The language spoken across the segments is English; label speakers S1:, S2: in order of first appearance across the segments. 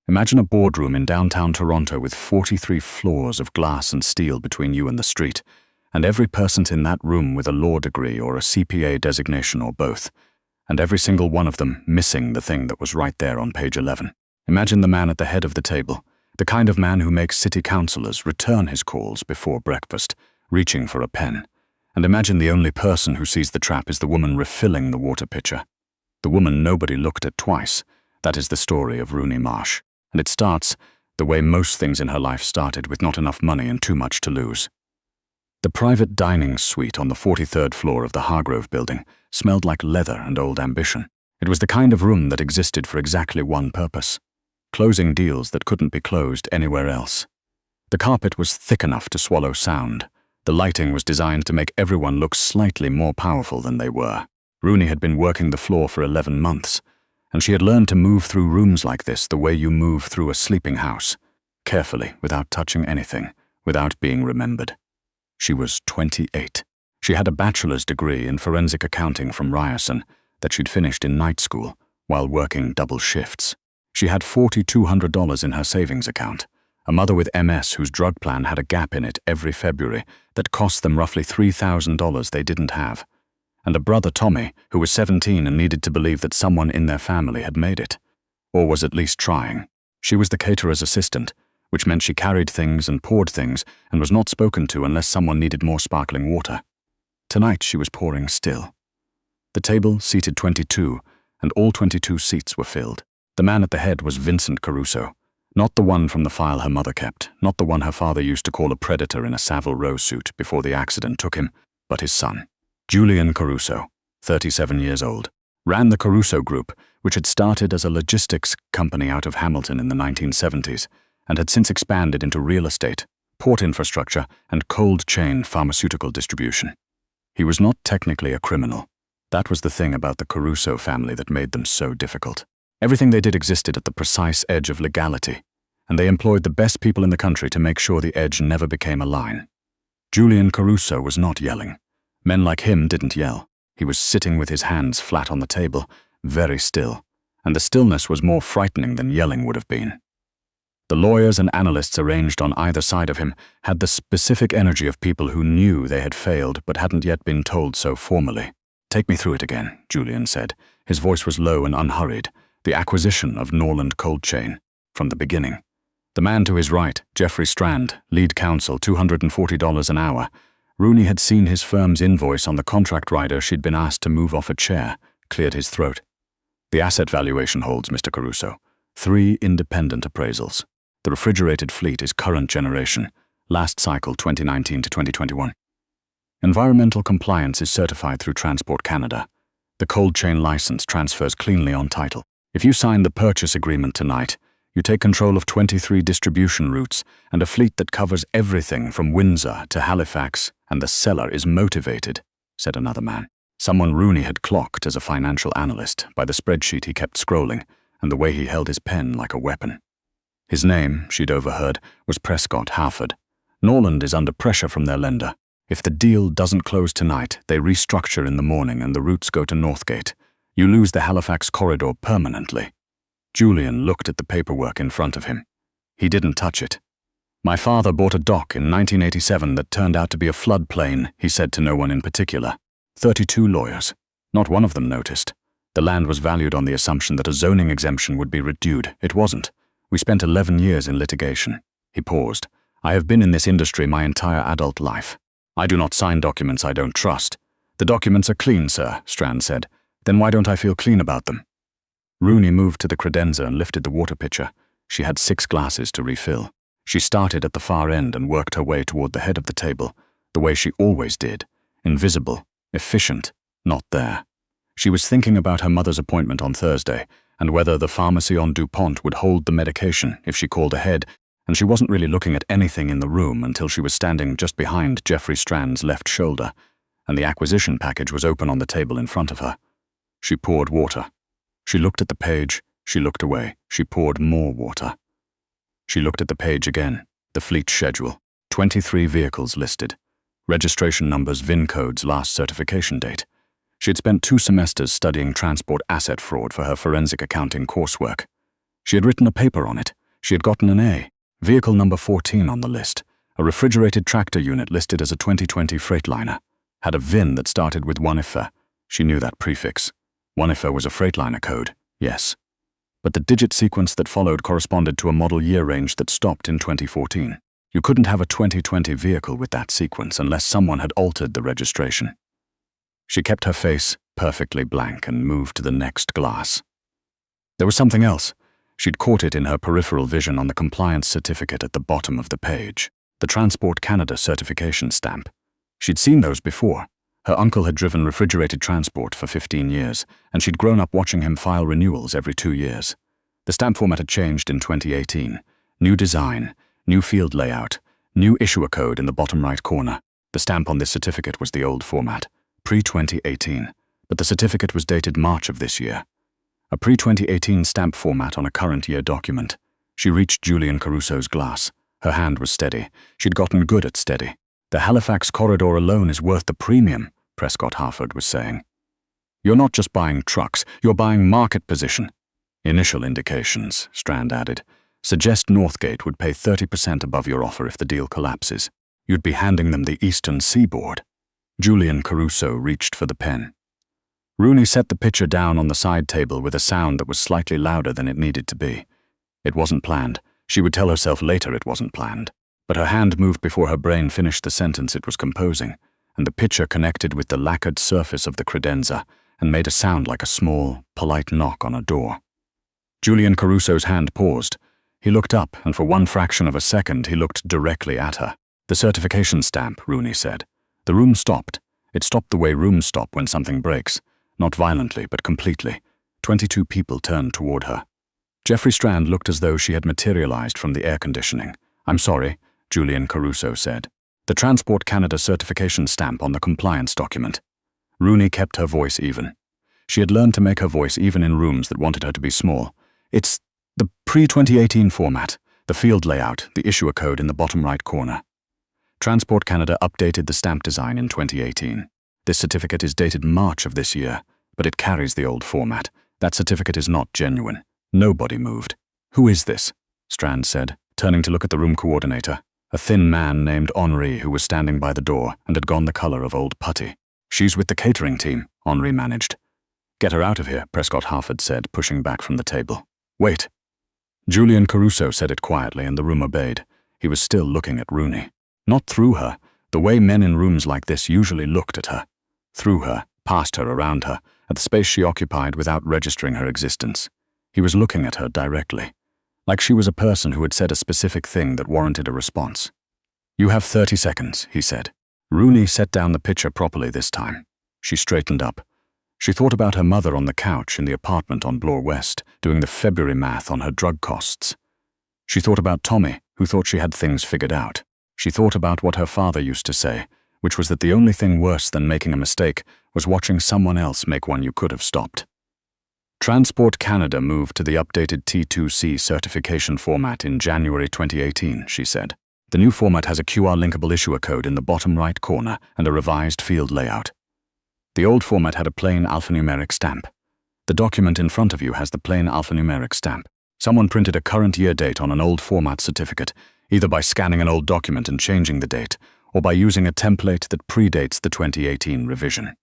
S1: Imagine a boardroom in downtown Toronto with 43 floors of glass and steel between you and the street, and every person in that room with a law degree or a CPA designation or both, and every single one of them missing the thing that was right there on page 11. Imagine the man at the head of the table, the kind of man who makes city councillors return his calls before breakfast, reaching for a pen. And imagine the only person who sees the trap is the woman refilling the water pitcher. The woman nobody looked at twice. That is the story of Rooney Marsh. And it starts the way most things in her life started, with not enough money and too much to lose. The private dining suite on the 43rd floor of the Hargrove building smelled like leather and old ambition. It was the kind of room that existed for exactly one purpose: closing deals that couldn't be closed anywhere else. The carpet was thick enough to swallow sound. The lighting was designed to make everyone look slightly more powerful than they were. Rooney had been working the floor for 11 months, and she had learned to move through rooms like this the way you move through a sleeping house, carefully, without touching anything, without being remembered. She was 28. She had a bachelor's degree in forensic accounting from Ryerson that she'd finished in night school while working double shifts. She had $4,200 in her savings account, a mother with MS whose drug plan had a gap in it every February that cost them roughly $3,000 they didn't have, and a brother, Tommy, who was 17 and needed to believe that someone in their family had made it, or was at least trying. She was the caterer's assistant, which meant she carried things and poured things and was not spoken to unless someone needed more sparkling water. Tonight she was pouring still. The table seated 22, and all 22 seats were filled. The man at the head was Vincent Caruso, not the one from the file her mother kept, not the one her father used to call a predator in a Savile Row suit before the accident took him, but his son. Julian Caruso, 37 years old, ran the Caruso Group, which had started as a logistics company out of Hamilton in the 1970s and had since expanded into real estate, port infrastructure, and cold chain pharmaceutical distribution. He was not technically a criminal. That was the thing about the Caruso family that made them so difficult. Everything they did existed at the precise edge of legality, and they employed the best people in the country to make sure the edge never became a line. Julian Caruso was not yelling. Men like him didn't yell. He was sitting with his hands flat on the table, very still, and the stillness was more frightening than yelling would have been. The lawyers and analysts arranged on either side of him had the specific energy of people who knew they had failed but hadn't yet been told so formally. "Take me through it again," Julian said. His voice was low and unhurried. The acquisition of Norland Cold Chain, from the beginning. The man to his right, Jeffrey Strand, lead counsel, $240 an hour. Rooney had seen his firm's invoice on the contract rider she'd been asked to move off a chair, cleared his throat. "The asset valuation holds, Mr. Caruso. 3 independent appraisals. The refrigerated fleet is current generation, last cycle 2019 to 2021. Environmental compliance is certified through Transport Canada. The cold chain license transfers cleanly on title. If you sign the purchase agreement tonight, you take control of 23 distribution routes and a fleet that covers everything from Windsor to Halifax, and the seller is motivated," said another man. Someone Rooney had clocked as a financial analyst by the spreadsheet he kept scrolling and the way he held his pen like a weapon. His name, she'd overheard, was Prescott Harford. Norland is under pressure from their lender. If the deal doesn't close tonight, they restructure in the morning and the routes go to Northgate. You lose the Halifax corridor permanently. Julian looked at the paperwork in front of him. He didn't touch it. "My father bought a dock in 1987 that turned out to be a floodplain," he said to no one in particular. 32 lawyers. Not one of them noticed. The land was valued on the assumption that a zoning exemption would be reduced. It wasn't. We spent 11 years in litigation. He paused. "I have been in this industry my entire adult life. I do not sign documents I don't trust." "The documents are clean, sir," Strand said. "Then why don't I feel clean about them?" Rooney moved to the credenza and lifted the water pitcher. She had 6 glasses to refill. She started at the far end and worked her way toward the head of the table, the way she always did, invisible, efficient, not there. She was thinking about her mother's appointment on Thursday and whether the pharmacy on DuPont would hold the medication if she called ahead, and she wasn't really looking at anything in the room until she was standing just behind Jeffrey Strand's left shoulder, and the acquisition package was open on the table in front of her. She poured water. She looked at the page, she looked away, she poured more water. She looked at the page again, the fleet schedule, 23 vehicles listed, registration numbers, VIN codes, last certification date. She had spent 2 semesters studying transport asset fraud for her forensic accounting coursework. She had written a paper on it. She had gotten an A. Vehicle number 14 on the list. A refrigerated tractor unit listed as a 2020 Freightliner. Had a VIN that started with 1IFA. She knew that prefix. 1IFA was a Freightliner code, yes. But the digit sequence that followed corresponded to a model year range that stopped in 2014. You couldn't have a 2020 vehicle with that sequence unless someone had altered the registration. She kept her face perfectly blank and moved to the next glass. There was something else. She'd caught it in her peripheral vision on the compliance certificate at the bottom of the page, the Transport Canada certification stamp. She'd seen those before. Her uncle had driven refrigerated transport for 15 years, and she'd grown up watching him file renewals every 2 years. The stamp format had changed in 2018. New design, new field layout, new issuer code in the bottom right corner. The stamp on this certificate was the old format, pre-2018, but the certificate was dated March of this year. A pre-2018 stamp format on a current year document. She reached Julian Caruso's glass. Her hand was steady. She'd gotten good at steady. The Halifax corridor alone is worth the premium, Prescott Harford was saying. You're not just buying trucks, you're buying market position. Initial indications, Strand added, suggest Northgate would pay 30% above your offer if the deal collapses. You'd be handing them the Eastern Seaboard. Julian Caruso reached for the pen. Rooney set the pitcher down on the side table with a sound that was slightly louder than it needed to be. It wasn't planned. She would tell herself later it wasn't planned. But her hand moved before her brain finished the sentence it was composing, and the pitcher connected with the lacquered surface of the credenza and made a sound like a small, polite knock on a door. Julian Caruso's hand paused. He looked up, and for one fraction of a second he looked directly at her. The certification stamp, Rooney said. The room stopped. It stopped the way rooms stop when something breaks. Not violently, but completely. 22 people turned toward her. Jeffrey Strand looked as though she had materialized from the air conditioning. I'm sorry, Julian Caruso said. The Transport Canada certification stamp on the compliance document. Rooney kept her voice even. She had learned to make her voice even in rooms that wanted her to be small. It's the pre-2018 format, the field layout, the issuer code in the bottom right corner. Transport Canada updated the stamp design in 2018. This certificate is dated March of this year, but it carries the old format. That certificate is not genuine. Nobody moved. Who is this? Strand said, turning to look at the room coordinator, a thin man named Henri who was standing by the door and had gone the color of old putty. She's with the catering team, Henri managed. Get her out of here, Prescott Harford said, pushing back from the table. Wait. Julian Caruso said it quietly, and the room obeyed. He was still looking at Rooney. Not through her, the way men in rooms like this usually looked at her. Through her, past her, around her, at the space she occupied without registering her existence. He was looking at her directly, like she was a person who had said a specific thing that warranted a response. You have 30 seconds, he said. Rooney set down the pitcher properly this time. She straightened up. She thought about her mother on the couch in the apartment on Bloor West, doing the February math on her drug costs. She thought about Tommy, who thought she had things figured out. She thought about what her father used to say, which was that the only thing worse than making a mistake was watching someone else make one you could have stopped. Transport Canada moved to the updated T2C certification format in January 2018, she said. The new format has a QR linkable issuer code in the bottom right corner and a revised field layout. The old format had a plain alphanumeric stamp. The document in front of you has the plain alphanumeric stamp. Someone printed a current year date on an old format certificate, either by scanning an old document and changing the date, or by using a template that predates the 2018 revision.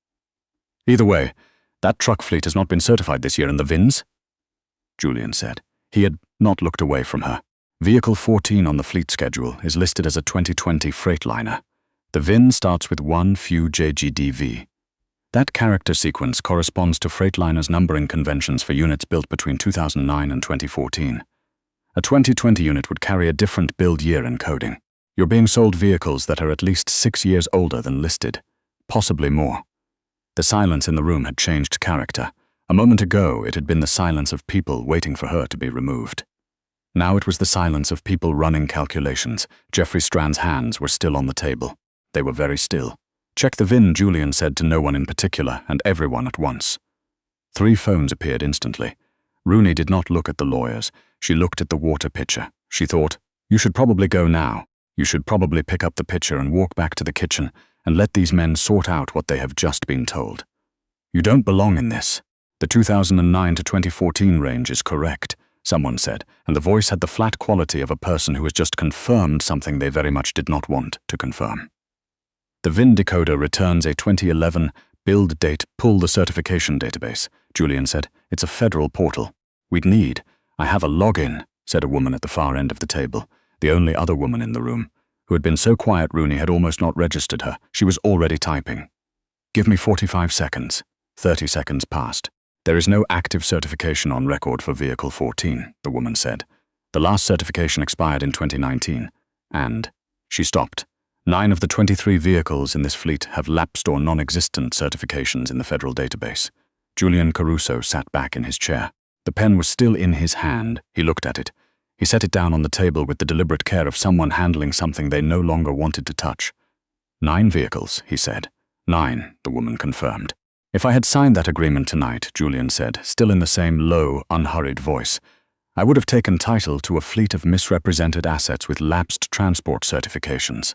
S1: Either way, that truck fleet has not been certified this year in the VINs, Julian said. He had not looked away from her. Vehicle 14 on the fleet schedule is listed as a 2020 Freightliner. The VIN starts with 1 few JGDV. That character sequence corresponds to Freightliner's numbering conventions for units built between 2009 and 2014. A 2020 unit would carry a different build year encoding. You're being sold vehicles that are at least 6 years older than listed, possibly more. The silence in the room had changed character. A moment ago, it had been the silence of people waiting for her to be removed. Now it was the silence of people running calculations. Jeffrey Strand's hands were still on the table. They were very still. Check the VIN, Julian said to no one in particular, and everyone at once. 3 phones appeared instantly. Rooney did not look at the lawyers. She looked at the water pitcher. She thought, you should probably go now. You should probably pick up the pitcher and walk back to the kitchen and let these men sort out what they have just been told. You don't belong in this. The 2009 to 2014 range is correct. someone said, and the voice had the flat quality of a person who has just confirmed something they very much did not want to confirm. The VIN decoder returns a 2011 build date pull the certification database, Julian said. It's a federal portal. I have a login, said a woman at the far end of the table, the only other woman in the room, who had been so quiet Rooney had almost not registered her. She was already typing. Give me 45 seconds. 30 seconds passed. There is no active certification on record for Vehicle 14, the woman said. The last certification expired in 2019, and she stopped. 9 of the 23 vehicles in this fleet have lapsed or non-existent certifications in the federal database. Julian Caruso sat back in his chair. The pen was still in his hand. He looked at it. He set it down on the table with the deliberate care of someone handling something they no longer wanted to touch. 9 vehicles, he said. 9, the woman confirmed. If I had signed that agreement tonight, Julian said, still in the same low, unhurried voice, I would have taken title to a fleet of misrepresented assets with lapsed transport certifications.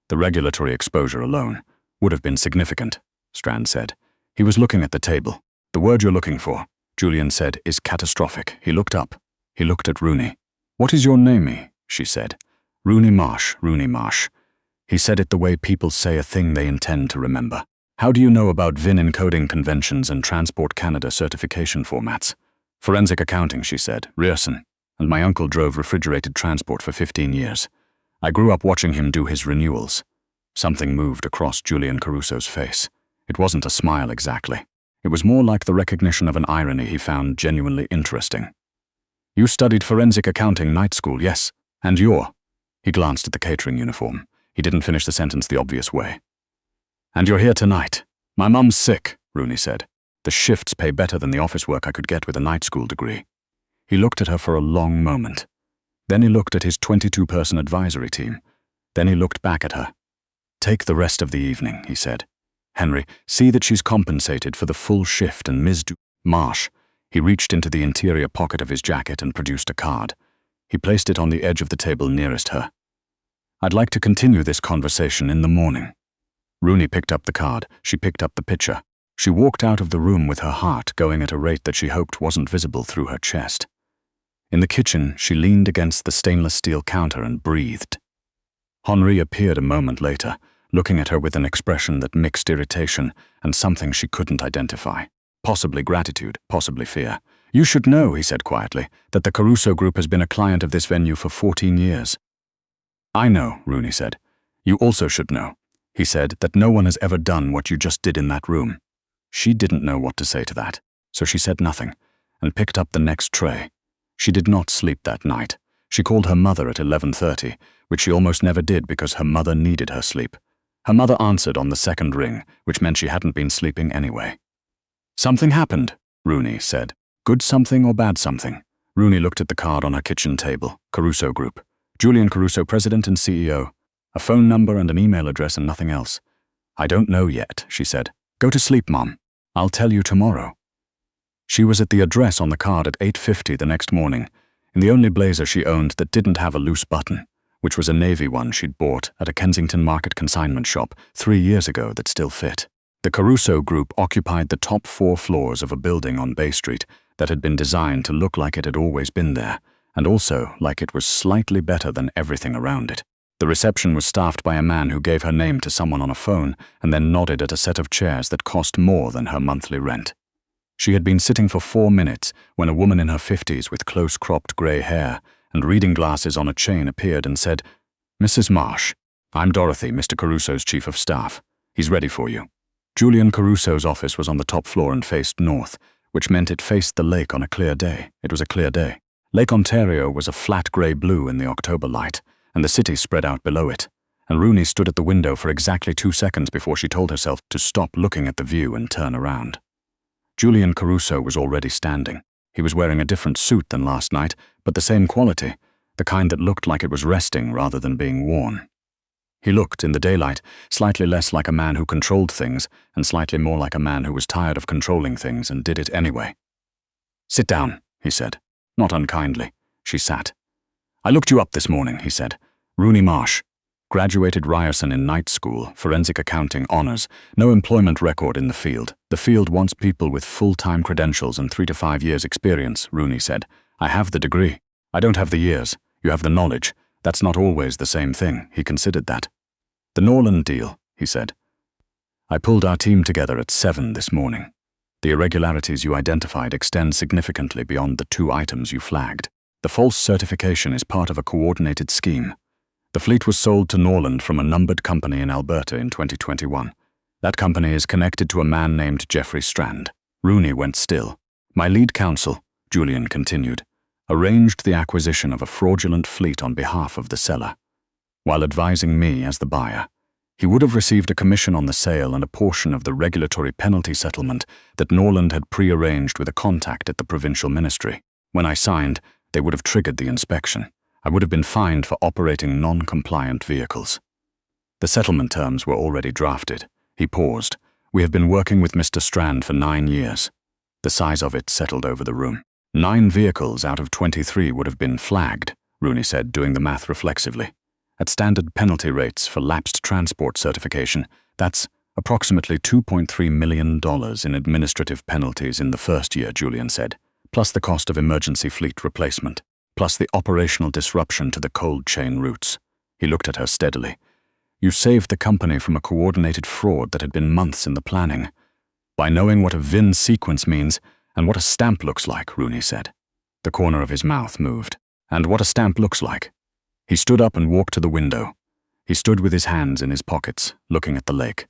S1: The regulatory exposure alone would have been significant, Strand said. He was looking at the table. The word you're looking for, Julian said, is catastrophic. He looked up. He looked at Rooney. What is your name, she said. Rooney Marsh, Rooney Marsh. He said it the way people say a thing they intend to remember. How do you know about VIN encoding conventions and Transport Canada certification formats? Forensic accounting, she said. Rierson. And my uncle drove refrigerated transport for 15 years. I grew up watching him do his renewals. Something moved across Julian Caruso's face. It wasn't a smile exactly. It was more like the recognition of an irony he found genuinely interesting. You studied forensic accounting night school, yes? And you're? He glanced at the catering uniform. He didn't finish the sentence the obvious way. And you're here tonight. My mum's sick, Rooney said. The shifts pay better than the office work I could get with a night school degree. He looked at her for a long moment. Then he looked at his 22-person advisory team. Then he looked back at her. Take the rest of the evening, he said. Henry, see that she's compensated for the full shift and Ms. Marsh. He reached into the interior pocket of his jacket and produced a card. He placed it on the edge of the table nearest her. I'd like to continue this conversation in the morning. Rooney picked up the card. She picked up the picture. She walked out of the room with her heart going at a rate that she hoped wasn't visible through her chest. In the kitchen, she leaned against the stainless steel counter and breathed. Henri appeared a moment later, looking at her with an expression that mixed irritation and something she couldn't identify. Possibly gratitude, possibly fear. You should know, he said quietly, that the Caruso Group has been a client of this venue for 14 years. I know, Rooney said. You also should know, he said, that no one has ever done what you just did in that room. She didn't know what to say to that, so she said nothing, and picked up the next tray. She did not sleep that night. She called her mother at 11:30, which she almost never did because her mother needed her sleep. Her mother answered on the second ring, which meant she hadn't been sleeping anyway. Something happened, Rooney said. Good something or bad something? Rooney looked at the card on her kitchen table. Caruso Group. Julian Caruso, President and CEO. A phone number and an email address and nothing else. I don't know yet, she said. Go to sleep, Mom. I'll tell you tomorrow. She was at the address on the card at 8:50 the next morning, in the only blazer she owned that didn't have a loose button, which was a navy one she'd bought at a Kensington Market consignment shop 3 years ago that still fit. The Caruso Group occupied the top 4 floors of a building on Bay Street that had been designed to look like it had always been there, and also like it was slightly better than everything around it. The reception was staffed by a man who gave her name to someone on a phone and then nodded at a set of chairs that cost more than her monthly rent. She had been sitting for 4 minutes when a woman in her 50s with close-cropped grey hair and reading glasses on a chain appeared and said, Mrs. Marsh, I'm Dorothy, Mr. Caruso's chief of staff. He's ready for you. Julian Caruso's office was on the top floor and faced north, which meant it faced the lake on a clear day. It was a clear day. Lake Ontario was a flat grey blue in the October light, and the city spread out below it, and Rooney stood at the window for exactly 2 seconds before she told herself to stop looking at the view and turn around. Julian Caruso was already standing. He was wearing a different suit than last night, but the same quality, the kind that looked like it was resting rather than being worn. He looked, in the daylight, slightly less like a man who controlled things and slightly more like a man who was tired of controlling things and did it anyway. Sit down, he said. Not unkindly. She sat. I looked you up this morning, he said. Rooney Marsh. Graduated Ryerson in night school, forensic accounting honors, no employment record in the field. The field wants people with full-time credentials and 3 to 5 years experience, Rooney said. I have the degree. I don't have the years. You have the knowledge. That's not always the same thing. He considered that. The Norland deal, he said. I pulled our team together at 7 this morning. The irregularities you identified extend significantly beyond the 2 items you flagged. The false certification is part of a coordinated scheme. The fleet was sold to Norland from a numbered company in Alberta in 2021. That company is connected to a man named Jeffrey Strand. Rooney went still. My lead counsel, Julian continued, arranged the acquisition of a fraudulent fleet on behalf of the seller. While advising me as the buyer, he would have received a commission on the sale and a portion of the regulatory penalty settlement that Norland had pre-arranged with a contact at the provincial ministry. When I signed, they would have triggered the inspection. I would have been fined for operating non-compliant vehicles. The settlement terms were already drafted. He paused. We have been working with Mr. Strand for 9 years. The size of it settled over the room. 9 vehicles out of 23 would have been flagged, Rooney said, doing the math reflexively. At standard penalty rates for lapsed transport certification, that's approximately $2.3 million in administrative penalties in the first year, Julian said, plus the cost of emergency fleet replacement, plus the operational disruption to the cold chain routes. He looked at her steadily. You saved the company from a coordinated fraud that had been months in the planning. By knowing what a VIN sequence means and what a stamp looks like, Rooney said. The corner of his mouth moved. And what a stamp looks like. He stood up and walked to the window. He stood with his hands in his pockets, looking at the lake.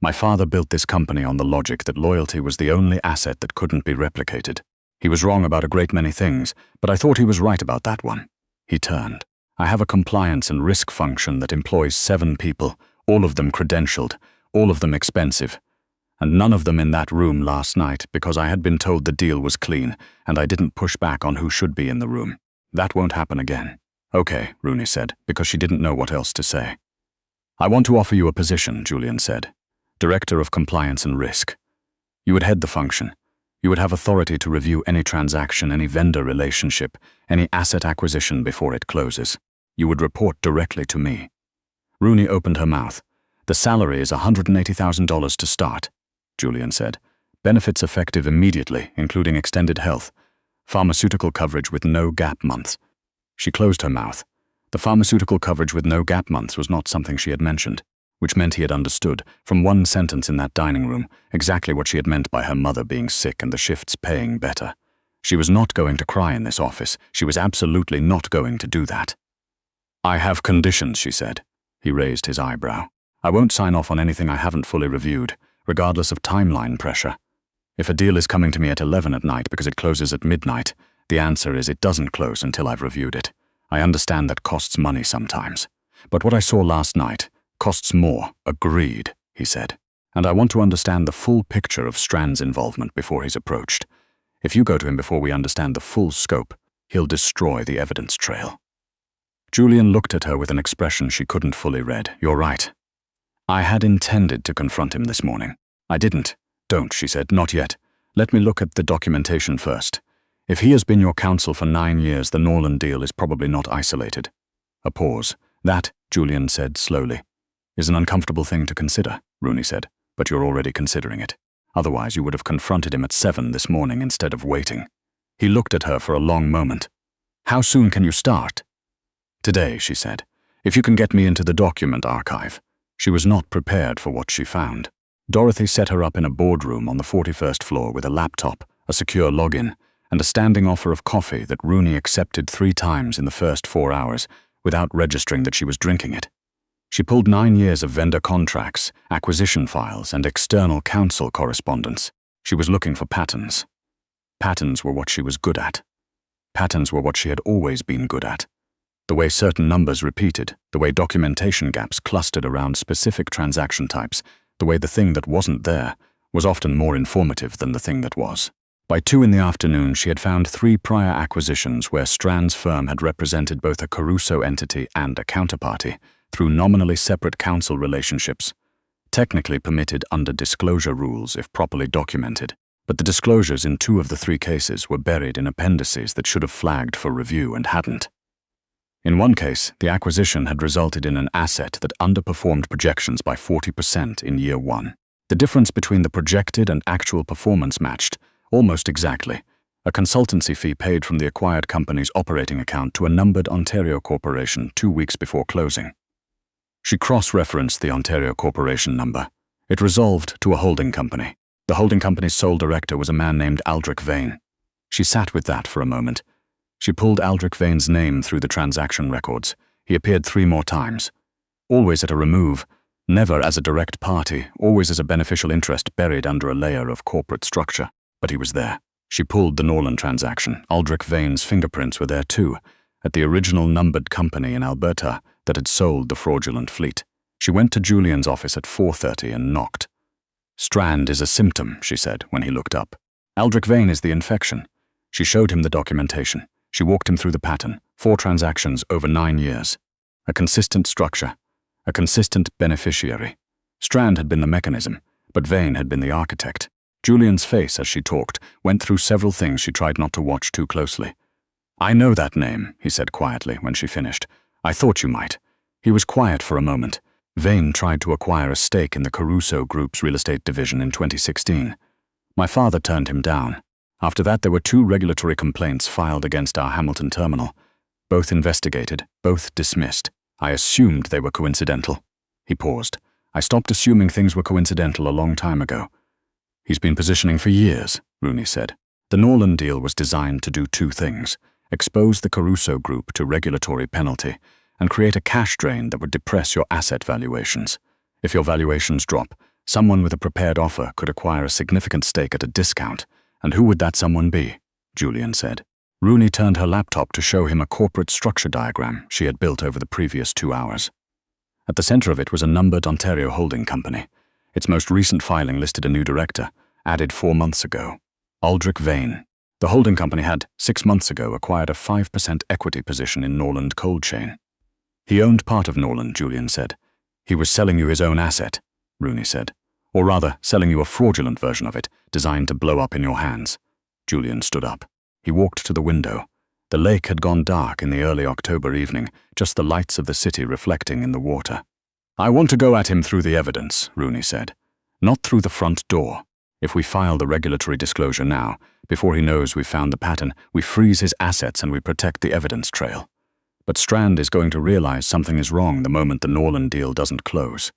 S1: My father built this company on the logic that loyalty was the only asset that couldn't be replicated. He was wrong about a great many things, but I thought he was right about that one. He turned. I have a compliance and risk function that employs 7 people, all of them credentialed, all of them expensive, and none of them in that room last night because I had been told the deal was clean and I didn't push back on who should be in the room. That won't happen again. Okay, Rooney said, because she didn't know what else to say. I want to offer you a position, Julian said. Director of Compliance and Risk. You would head the function. You would have authority to review any transaction, any vendor relationship, any asset acquisition before it closes. You would report directly to me. Rooney opened her mouth. The salary is $180,000 to start, Julian said. Benefits effective immediately, including extended health. Pharmaceutical coverage with no gap months. She closed her mouth. The pharmaceutical coverage with no gap months was not something she had mentioned, which meant he had understood, from one sentence in that dining room, exactly what she had meant by her mother being sick and the shifts paying better. She was not going to cry in this office. She was absolutely not going to do that. I have conditions, she said. He raised his eyebrow. I won't sign off on anything I haven't fully reviewed, regardless of timeline pressure. If a deal is coming to me at 11 at night because it closes at midnight, the answer is it doesn't close until I've reviewed it. I understand that costs money sometimes. But what I saw last night costs more. Agreed, he said. And I want to understand the full picture of Strand's involvement before he's approached. If you go to him before we understand the full scope, he'll destroy the evidence trail. Julian looked at her with an expression she couldn't fully read. You're right. I had intended to confront him this morning. I didn't. Don't, she said, not yet. Let me look at the documentation first. If he has been your counsel for 9 years, the Norland deal is probably not isolated. A pause. That, Julian said slowly, is an uncomfortable thing to consider, Rooney said, but you're already considering it. Otherwise, you would have confronted him at 7 this morning instead of waiting. He looked at her for a long moment. How soon can you start? Today, she said, if you can get me into the document archive. She was not prepared for what she found. Dorothy set her up in a boardroom on the 41st floor with a laptop, a secure login, and a standing offer of coffee that Rooney accepted 3 times in the first 4 hours without registering that she was drinking it. She pulled 9 years of vendor contracts, acquisition files, and external counsel correspondence. She was looking for patterns. Patterns were what she was good at. Patterns were what she had always been good at. The way certain numbers repeated, the way documentation gaps clustered around specific transaction types, the way the thing that wasn't there was often more informative than the thing that was. By 2 in the afternoon, she had found 3 prior acquisitions where Strand's firm had represented both a Caruso entity and a counterparty through nominally separate counsel relationships, technically permitted under disclosure rules if properly documented, but the disclosures in 2 of the 3 cases were buried in appendices that should have flagged for review and hadn't. In one case, the acquisition had resulted in an asset that underperformed projections by 40% in year 1. The difference between the projected and actual performance matched, almost exactly, a consultancy fee paid from the acquired company's operating account to a numbered Ontario corporation 2 weeks before closing. She cross-referenced the Ontario corporation number. It resolved to a holding company. The holding company's sole director was a man named Aldrich Vane. She sat with that for a moment. She pulled Aldrich Vane's name through the transaction records. He appeared 3 more times. Always at a remove, never as a direct party, always as a beneficial interest buried under a layer of corporate structure. But he was there. She pulled the Norland transaction. Aldrich Vane's fingerprints were there too, at the original numbered company in Alberta that had sold the fraudulent fleet. She went to Julian's office at 4:30 and knocked. "Strand is a symptom," she said when he looked up. "Aldrich Vane is the infection." She showed him the documentation. She walked him through the pattern. 4 transactions over 9 years. A consistent structure. A consistent beneficiary. Strand had been the mechanism, but Vane had been the architect. Julian's face, as she talked, went through several things she tried not to watch too closely. "I know that name," he said quietly when she finished. "I thought you might." He was quiet for a moment. Vane tried to acquire a stake in the Caruso Group's real estate division in 2016. My father turned him down. After that, there were 2 regulatory complaints filed against our Hamilton terminal. Both investigated, both dismissed. I assumed they were coincidental. He paused. I stopped assuming things were coincidental a long time ago. "He's been positioning for years," Rooney said. The Norland deal was designed to do 2 things: expose the Caruso Group to regulatory penalty, and create a cash drain that would depress your asset valuations. If your valuations drop, someone with a prepared offer could acquire a significant stake at a discount. And who would that someone be? Julian said. Rooney turned her laptop to show him a corporate structure diagram she had built over the previous 2 hours. At the center of it was a numbered Ontario holding company. Its most recent filing listed a new director, added 4 months ago. Aldrich Vane. The holding company had, 6 months ago, acquired a 5% equity position in Norland Cold Chain. He owned part of Norland, Julian said. He was selling you his own asset, Rooney said. Or rather, selling you a fraudulent version of it, designed to blow up in your hands. Julian stood up. He walked to the window. The lake had gone dark in the early October evening, just the lights of the city reflecting in the water. I want to go at him through the evidence, Rooney said. Not through the front door. If we file the regulatory disclosure now, before he knows we've found the pattern, we freeze his assets and we protect the evidence trail. But Strand is going to realize something is wrong the moment the Norland deal doesn't close.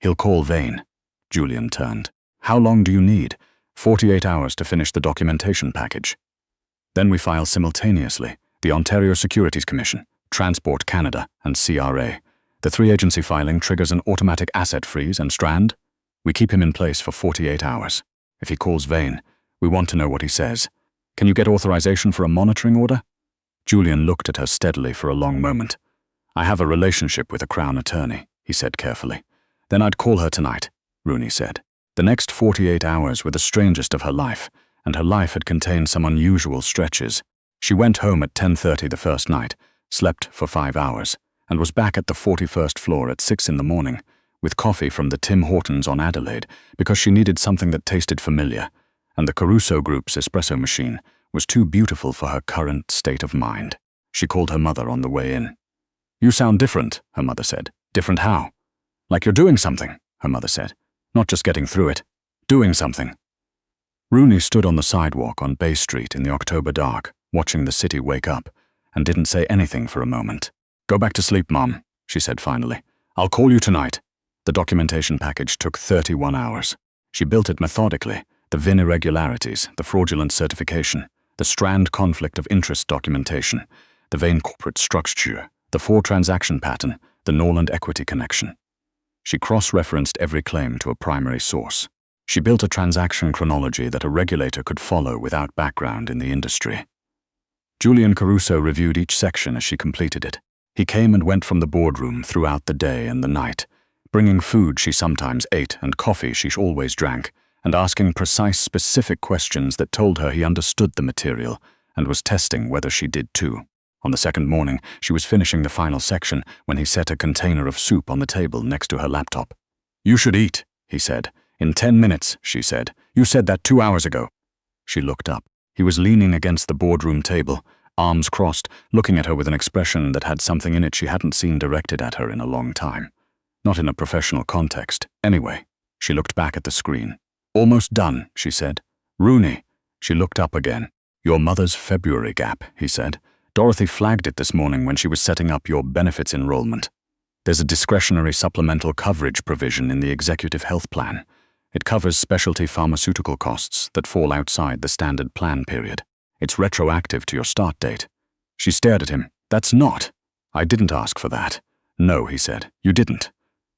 S1: He'll call Vane. Julian turned. How long do you need? 48 hours to finish the documentation package. Then we file simultaneously the Ontario Securities Commission, Transport Canada, and CRA. The 3-agency filing triggers an automatic asset freeze, and Strand? We keep him in place for 48 hours. If he calls Vane, we want to know what he says. Can you get authorization for a monitoring order? Julian looked at her steadily for a long moment. I have a relationship with a Crown attorney, he said carefully. Then I'd call her tonight, Rooney said. The next 48 hours were the strangest of her life, and her life had contained some unusual stretches. She went home at 10:30 the first night, slept for 5 hours, and was back at the 41st floor at 6 in the morning, with coffee from the Tim Hortons on Adelaide, because she needed something that tasted familiar, and the Caruso Group's espresso machine was too beautiful for her current state of mind. She called her mother on the way in. You sound different, her mother said. Different how? Like you're doing something, her mother said. Not just getting through it. Doing something. Rooney stood on the sidewalk on Bay Street in the October dark, watching the city wake up, and didn't say anything for a moment. Go back to sleep, Mom, she said finally. I'll call you tonight. The documentation package took 31 hours. She built it methodically, the VIN irregularities, the fraudulent certification, the Strand conflict of interest documentation, the Vane corporate structure, the 4-transaction pattern, the Norland equity connection. She cross-referenced every claim to a primary source. She built a transaction chronology that a regulator could follow without background in the industry. Julian Caruso reviewed each section as she completed it. He came and went from the boardroom throughout the day and the night, bringing food she sometimes ate and coffee she always drank, and asking precise, specific questions that told her he understood the material and was testing whether she did too. On the second morning, she was finishing the final section when he set a container of soup on the table next to her laptop. You should eat, he said. In 10 minutes, she said. You said that 2 hours ago. She looked up. He was leaning against the boardroom table, arms crossed, looking at her with an expression that had something in it she hadn't seen directed at her in a long time. Not in a professional context, anyway. She looked back at the screen. Almost done, she said. Rooney. She looked up again. Your mother's February gap, he said. Dorothy flagged it this morning when she was setting up your benefits enrollment. There's a discretionary supplemental coverage provision in the executive health plan. It covers specialty pharmaceutical costs that fall outside the standard plan period. It's retroactive to your start date. She stared at him. That's not. I didn't ask for that. No, he said. You didn't.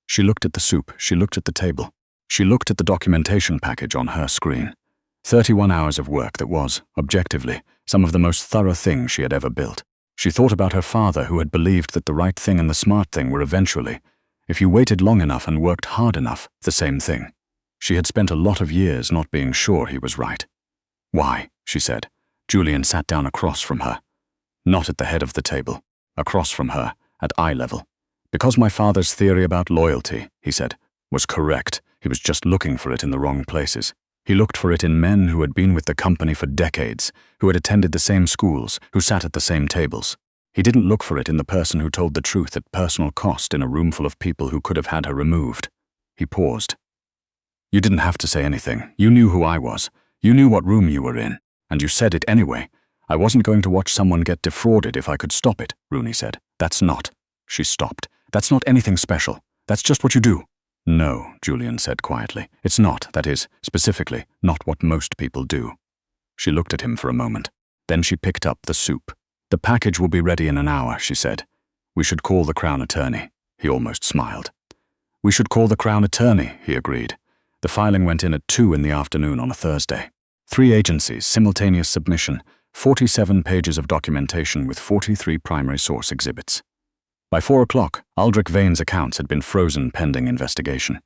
S1: She looked at the soup. She looked at the table. She looked at the documentation package on her screen. 31 hours of work that was, objectively, some of the most thorough things she had ever built. She thought about her father, who had believed that the right thing and the smart thing were eventually, if you waited long enough and worked hard enough, the same thing. She had spent a lot of years not being sure he was right. Why? She said. Julian sat down across from her. Not at the head of the table. Across from her, at eye level. Because my father's theory about loyalty, he said, was correct. He was just looking for it in the wrong places. He looked for it in men who had been with the company for decades, who had attended the same schools, who sat at the same tables. He didn't look for it in the person who told the truth at personal cost in a room full of people who could have had her removed. He paused. You didn't have to say anything. You knew who I was. You knew what room you were in. And you said it anyway. I wasn't going to watch someone get defrauded if I could stop it, Rooney said. That's not. She stopped. That's not anything special. That's just what you do. No, Julian said quietly. It's not, that is, specifically, not what most people do. She looked at him for a moment. Then she picked up the soup. The package will be ready in an hour, she said. We should call the Crown Attorney. He almost smiled. We should call the Crown Attorney, he agreed. The filing went in at 2 in the afternoon on a Thursday. 3 agencies, simultaneous submission, 47 pages of documentation with 43 primary source exhibits. By 4 o'clock, Aldrich Vane's accounts had been frozen pending investigation.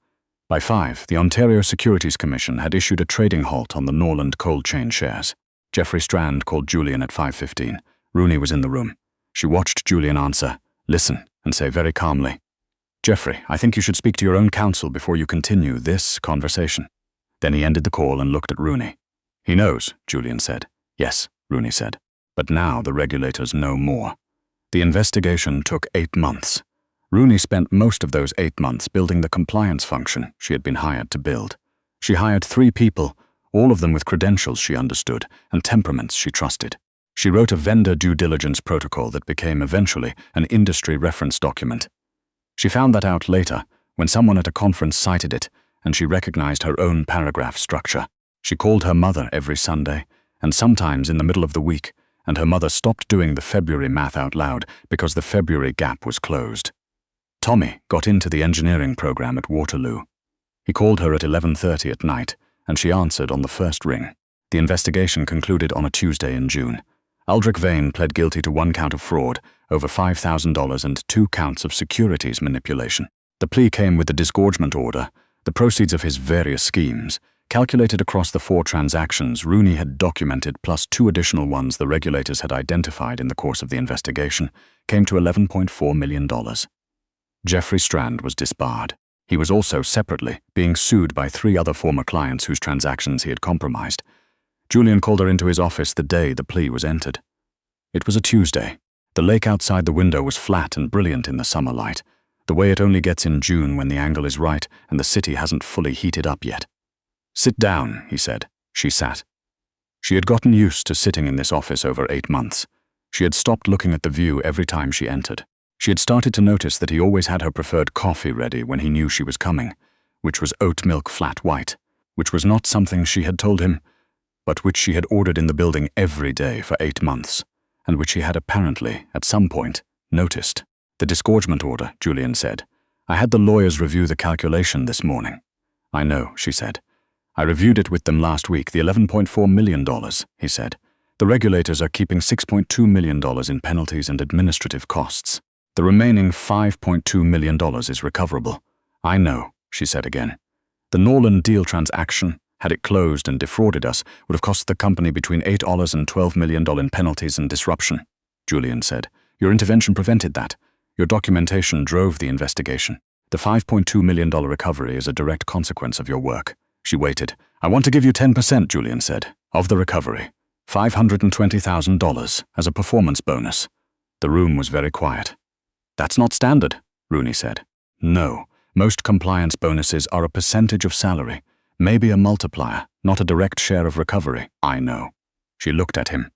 S1: By 5, the Ontario Securities Commission had issued a trading halt on the Norland cold chain shares. Geoffrey Strand called Julian at 5:15. Rooney was in the room. She watched Julian answer, listen, and say very calmly, Geoffrey, I think you should speak to your own counsel before you continue this conversation. Then he ended the call and looked at Rooney. He knows, Julian said. Yes, Rooney said. But now the regulators know more. The investigation took 8 months. Rooney spent most of those 8 months building the compliance function she had been hired to build. She hired 3 people, all of them with credentials she understood and temperaments she trusted. She wrote a vendor due diligence protocol that became eventually an industry reference document. She found that out later when someone at a conference cited it, and she recognized her own paragraph structure. She called her mother every Sunday, and sometimes in the middle of the week, and her mother stopped doing the February math out loud because the February gap was closed. Tommy got into the engineering program at Waterloo. He called her at 11:30 at night, and she answered on the first ring. The investigation concluded on a Tuesday in June. Aldrich Vane pled guilty to 1 count of fraud, over $5,000 and 2 counts of securities manipulation. The plea came with a disgorgement order, the proceeds of his various schemes, calculated across the 4 transactions Rooney had documented plus 2 additional ones the regulators had identified in the course of the investigation, came to $11.4 million. Geoffrey Strand was disbarred. He was also, separately, being sued by 3 other former clients whose transactions he had compromised. Julian called her into his office the day the plea was entered. It was a Tuesday. The lake outside the window was flat and brilliant in the summer light, the way it only gets in June when the angle is right and the city hasn't fully heated up yet. Sit down, he said. She sat. She had gotten used to sitting in this office over 8 months. She had stopped looking at the view every time she entered. She had started to notice that he always had her preferred coffee ready when he knew she was coming, which was oat milk flat white, which was not something she had told him, but which she had ordered in the building every day for 8 months, and which he had apparently, at some point, noticed. The disgorgement order, Julian said. I had the lawyers review the calculation this morning. I know, she said. I reviewed it with them last week, the $11.4 million, he said. The regulators are keeping $6.2 million in penalties and administrative costs. The remaining $5.2 million is recoverable. I know, she said again. The Norland deal transaction, had it closed and defrauded us, would have cost the company between $8 and $12 million in penalties and disruption, Julian said. Your intervention prevented that. Your documentation drove the investigation. The $5.2 million recovery is a direct consequence of your work. She waited. I want to give you 10%, Julian said, of the recovery. $520,000 as a performance bonus. The room was very quiet. That's not standard, Rooney said. No, most compliance bonuses are a percentage of salary, maybe a multiplier, not a direct share of recovery. I know. She looked at him.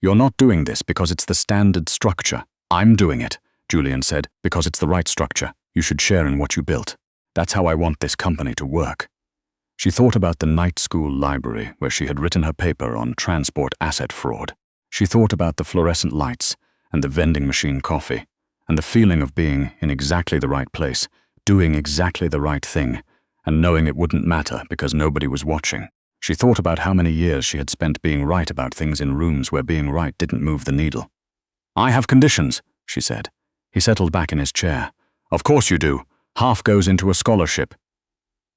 S1: You're not doing this because it's the standard structure. I'm doing it, Julian said, because it's the right structure. You should share in what you built. That's how I want this company to work. She thought about the night school library where she had written her paper on transport asset fraud. She thought about the fluorescent lights and the vending machine coffee and the feeling of being in exactly the right place, doing exactly the right thing, and knowing it wouldn't matter because nobody was watching. She thought about how many years she had spent being right about things in rooms where being right didn't move the needle. I have conditions, she said. He settled back in his chair. Of course you do. Half goes into a scholarship.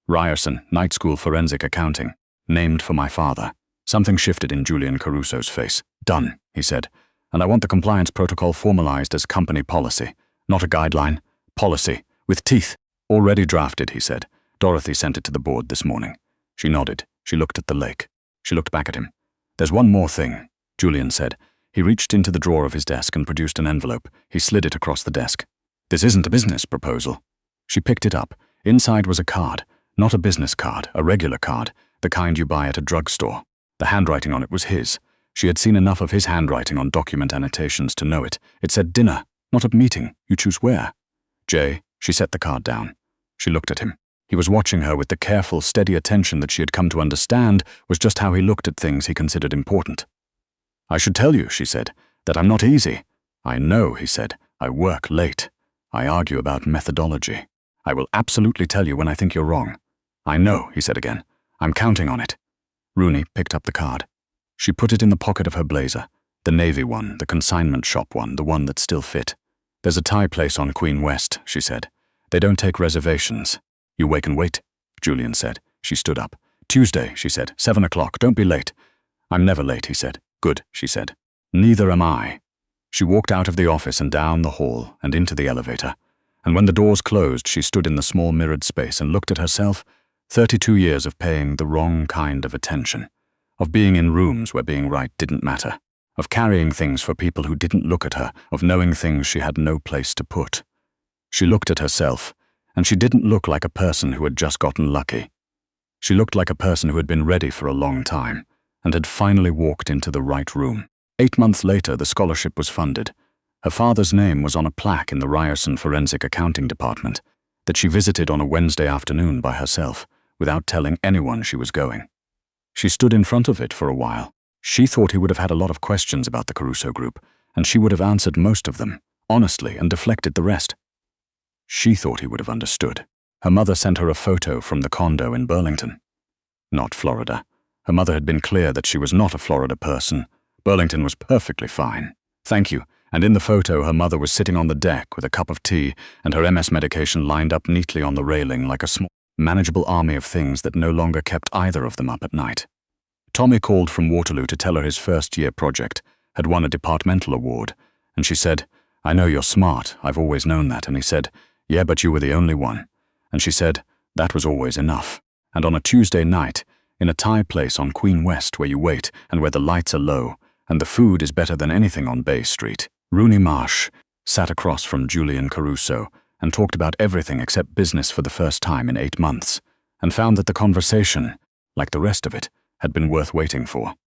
S1: Ryerson, Night School Forensic Accounting. Named for my father. Something shifted in Julian Caruso's face. Done, he said. And I want the compliance protocol formalized as company policy. Not a guideline. Policy. With teeth. Already drafted, he said. Dorothy sent it to the board this morning. She nodded. She looked at the lake. She looked back at him. There's one more thing, Julian said. He reached into the drawer of his desk and produced an envelope. He slid it across the desk. This isn't a business proposal. She picked it up. Inside was a card. Not a business card, a regular card, the kind you buy at a drugstore. The handwriting on it was his. She had seen enough of his handwriting on document annotations to know it. It said dinner, not a meeting. You choose where. Jay, she set the card down. She looked at him. He was watching her with the careful, steady attention that she had come to understand was just how he looked at things he considered important. I should tell you, she said, that I'm not easy. I know, he said. I work late. I argue about methodology. I will absolutely tell you when I think you're wrong. I know, he said again. I'm counting on it. Rooney picked up the card. She put it in the pocket of her blazer. The navy one, the consignment shop one, the one that still fit. There's a Thai place on Queen West, she said. They don't take reservations. You wake and wait, Julian said. She stood up. Tuesday, she said, 7 o'clock. Don't be late. I'm never late, he said. Good, she said. Neither am I. She walked out of the office and down the hall and into the elevator. And when the doors closed, she stood in the small mirrored space and looked at herself. 32 years of paying the wrong kind of attention. Of being in rooms where being right didn't matter. Of carrying things for people who didn't look at her. Of knowing things she had no place to put. She looked at herself, and she didn't look like a person who had just gotten lucky. She looked like a person who had been ready for a long time, and had finally walked into the right room. 8 months later, the scholarship was funded. Her father's name was on a plaque in the Ryerson Forensic Accounting Department that she visited on a Wednesday afternoon by herself, without telling anyone she was going. She stood in front of it for a while. She thought he would have had a lot of questions about the Caruso Group, and she would have answered most of them, honestly, and deflected the rest. She thought he would have understood. Her mother sent her a photo from the condo in Burlington. Not Florida. Her mother had been clear that she was not a Florida person. Burlington was perfectly fine. Thank you. And in the photo, her mother was sitting on the deck with a cup of tea and her MS medication lined up neatly on the railing like a small, manageable army of things that no longer kept either of them up at night. Tommy called from Waterloo to tell her his first-year project had won a departmental award, and she said, I know you're smart, I've always known that, and he said, yeah, but you were the only one. And she said, that was always enough. And on a Tuesday night, in a Thai place on Queen West where you wait and where the lights are low, and the food is better than anything on Bay Street, Rooney Marsh sat across from Julian Caruso and talked about everything except business for the first time in 8 months, and found that the conversation, like the rest of it, had been worth waiting for.